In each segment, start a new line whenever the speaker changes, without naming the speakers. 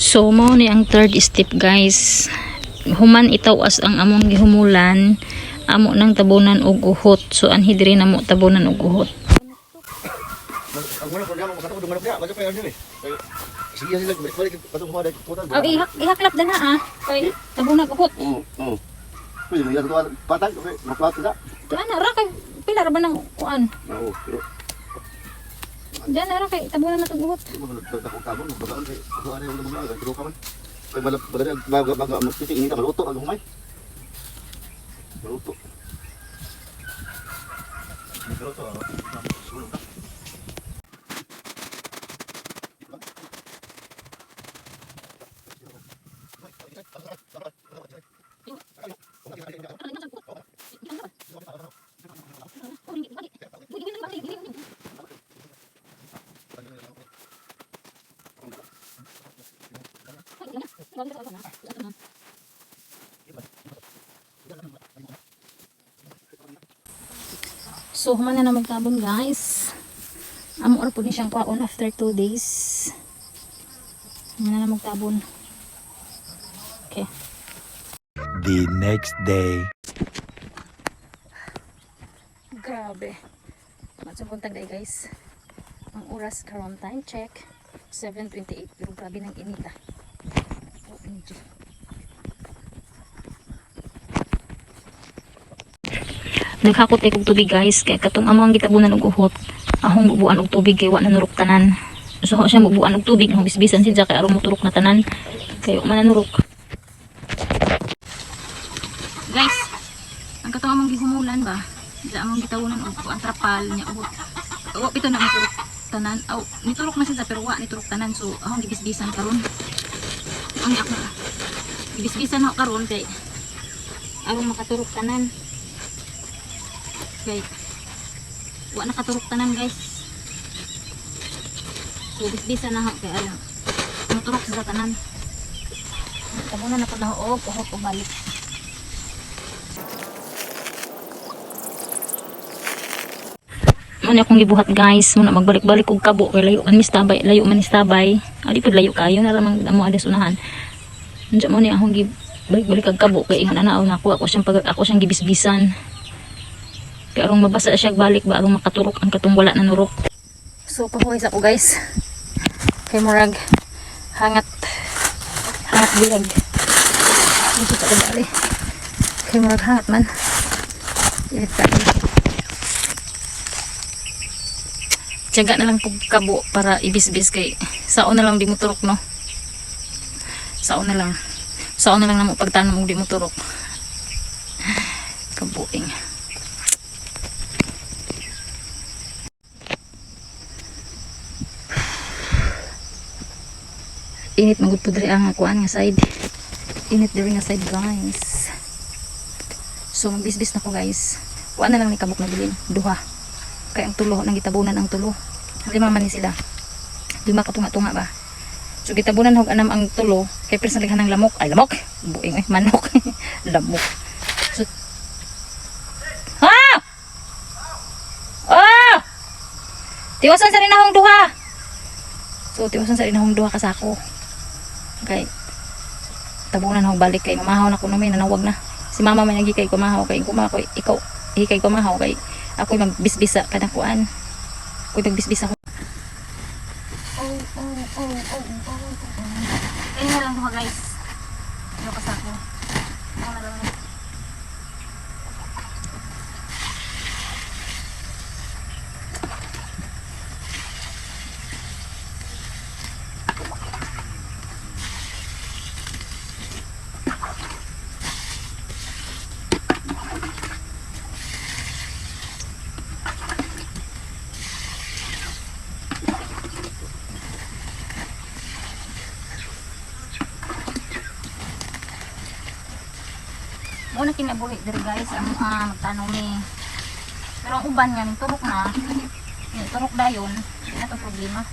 So mo ni ang third step guys. Human itawas ang among gihumulan, amo nang tabunan og uhot. So anhi diri namo tabunan og uhot. Oh, ihaklap na ah. Kay tabunan og uhot. Ana ra kay pila ra ba nang kuan? Diyan na ra kay tabunan na og uhot. So, human na magtabon guys. Amo ra po ni siyang kwaon after 2 days. Human na magtabon. Okay.
The next day.
Grabe. Matsubuntag day guys. Ang oras karon time check 7:28 pero grabe nang inita. Oh, medyo. Naghakot kay kog tubig guys kay katong among gitabunan og uhot. Ahong bubuan og tubig kay wa na nurok tanan. So siya bubuan og tubig nang bisbisan siya kay aron moturok na tanan. Kay wa man nurok. Guys, ang katong among gihumulan ba? Dila among gitawunan og ang trapal nya uhot. Wa pito na moturok tanan. Aw, niturok na siya pero wa niturok tanan. So ahong gibisbisan karon. Ang ako na. Gibisbisan ako karon kay aron makaturok tanan. Okay. Wa nakaturok tanan guys. So bisbisa na ha kay alam. Maturok sa tanan. Tabunan na pud na og uhot og balik. Muna akong gibuhat guys, muna magbalik-balik og kabo kay layo man mistabay, layo man istabay. Ali pud layo kayo na ramang amo adas unahan. Unsa mo ni akong gibalik-balik og kabo kay ingon ana na ako siyang gibisbisan. Kaya arong mabasa siya balik ba arong makaturok ang katong wala na nurok. So pahuwis ako guys. Kay murag hangat bilag. Dito sa dali. Kay murag hangat man. Ilit ka. Tiyaga na lang pug kabo para ibisbis kay saon na lang di mo turok no. Saon na lang namo pagtanom og di mo turok. Kabuing. Init magud pud diri ang kuan nga side. Init diri nga side guys. So magbisbis na ko guys. Kuan na lang ni kabuk na bilin, duha. Kay ang tulo nang gitabunan ang tulo. Lima man ni sila. Lima ka tunga-tunga ba. So gitabunan og anam ang tulo kay personalihan ng lamok. Ay lamok. Buing manok. Lamok. So ha! Ah! Tiwasan sa rinahong duha. So tiwasan sa rinahong duha kasako. Okay. Tabunan ako balik kay mamahaw na kuno may nanawag na. Si mama may nagi kay kumahaw kay kumakoy ikaw hikay kumahaw kay ako magbisbisa kada kuan. Ko nagbisbisa ko. Kaya na lang duha guys. Ano kasako? Ano na lang. Muna kinabuhi diri guys ang magtanong ni. Pero ang uban nga turok na. Turok dayon, ina to problema.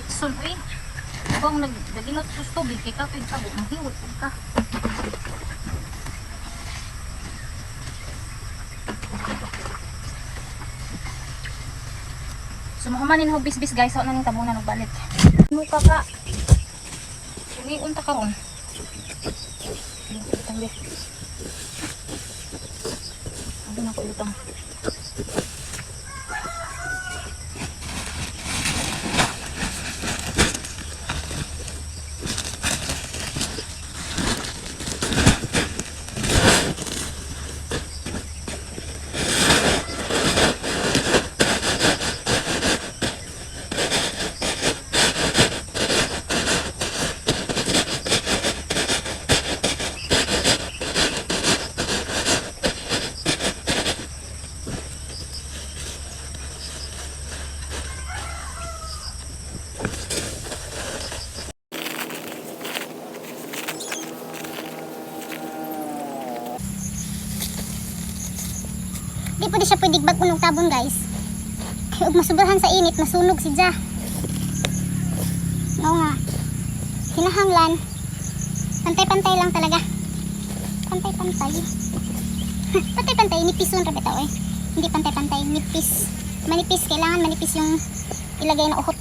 Son, uy. Kung nagdaginot sa tubig, kay kapit tabo, mahiwot ka. So, mahumanin ho bis guys, so naning tabunan og balik. Muka ka. Uliun ta karon. Tanggi. Ano na ko utang.
Di pwede siya pwede bag unong tabon guys. Kaya ug masubrahan sa init, masunog si Ja. Oo nga. Hinahanglan. Pantay-pantay lang talaga. Pantay-pantay. Pantay-pantay, nipison ra bitaw eh. Hindi pantay-pantay, nipis. Manipis, kailangan manipis yung ilagay na uhot.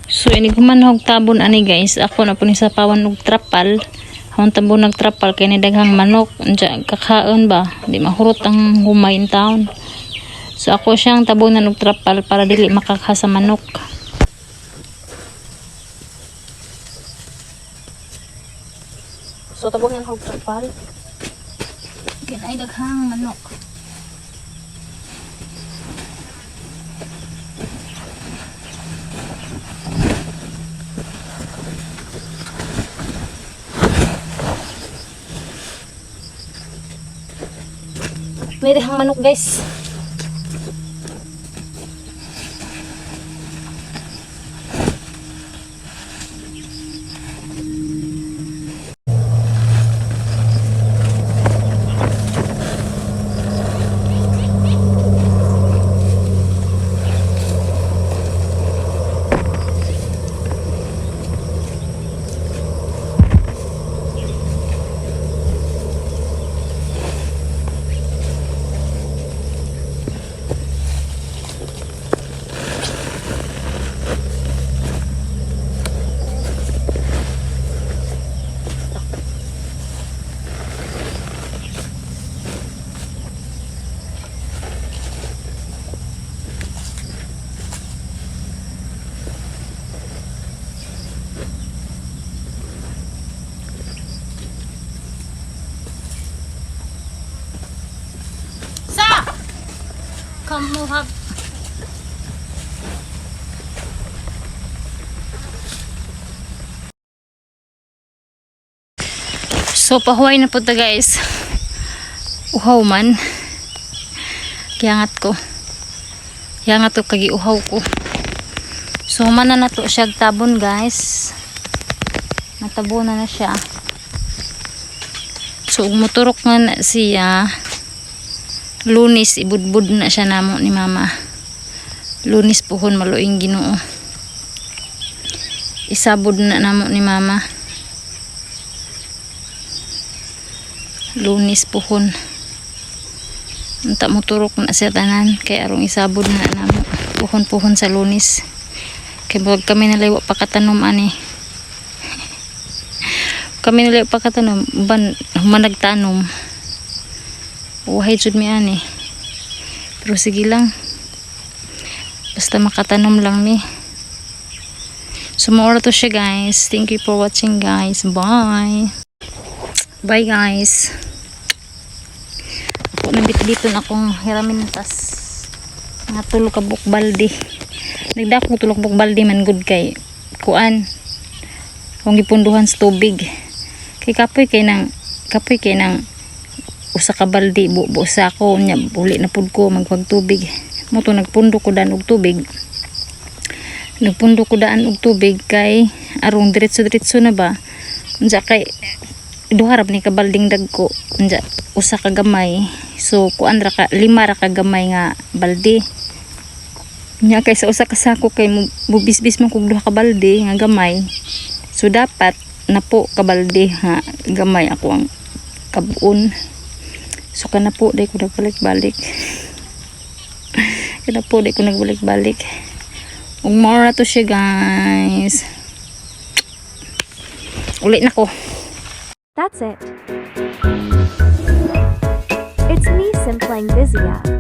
So ini gumanhog tabon ani guys, ako na po ni sa pawan og trapal. Hawon tabon ng trapal kay ni daghang manok, unya kakaon ba, di mahurot ang humay in town. So ako siyang tabonan og trapal para dili makakha sa manok. So tabonan og trapal. Kay ay daghang manok. May dahang manok guys. Kamuhag. So pahuay na po ta guys. Uhaw man. Kiangat ko. Kiangat ko kagi uhaw ko. So mana na to siya tabon guys. Natabunan na siya. So muturok nga na siya. Lunis ibudbud na siya namo ni mama. Lunis puhon maluing Ginoo. Isabod na namo ni mama. Lunis puhon. Unta mo turok na siya tanan kay arong isabod na namo. Puhon-puhon sa Lunis. Kay wag kami nalayo pa katanom ani. Kami nalayo pa katanom ban managtanom. Wahay jud mi ani. Pero sige lang. Basta makatanom lang ni. So more to siya guys. Thank you for watching guys. Bye. Bye guys. Ako nabit dito na akong hiramin tas. Mga tulo ka buk balde. Nagdako tulok buk balde man good kay kuan. Kung gipunduhan sa tubig. Kay kapoy kay nang usa ka balde buo sa ako nya uli na pud ko magpagtubig. Mo to nagpundo ko daan og tubig. Nagpundo ko daan og tubig kay arong diretso na ba. Unsa kay duha ra ni ka balding dagko. Unsa usa ka gamay. So kuan ra ka 5 ra ka gamay nga balde. Nya kay sa usa ka sako kay mubisbis man kog duha ka balde nga gamay. So dapat na po ka balde nga gamay ako ang kabuon. So kana po day ko nagbalik-balik. Kana po day ko nagbalik-balik. Ug mora to siya guys. Ulit na ko.
That's it. It's me, Simplang Vizia.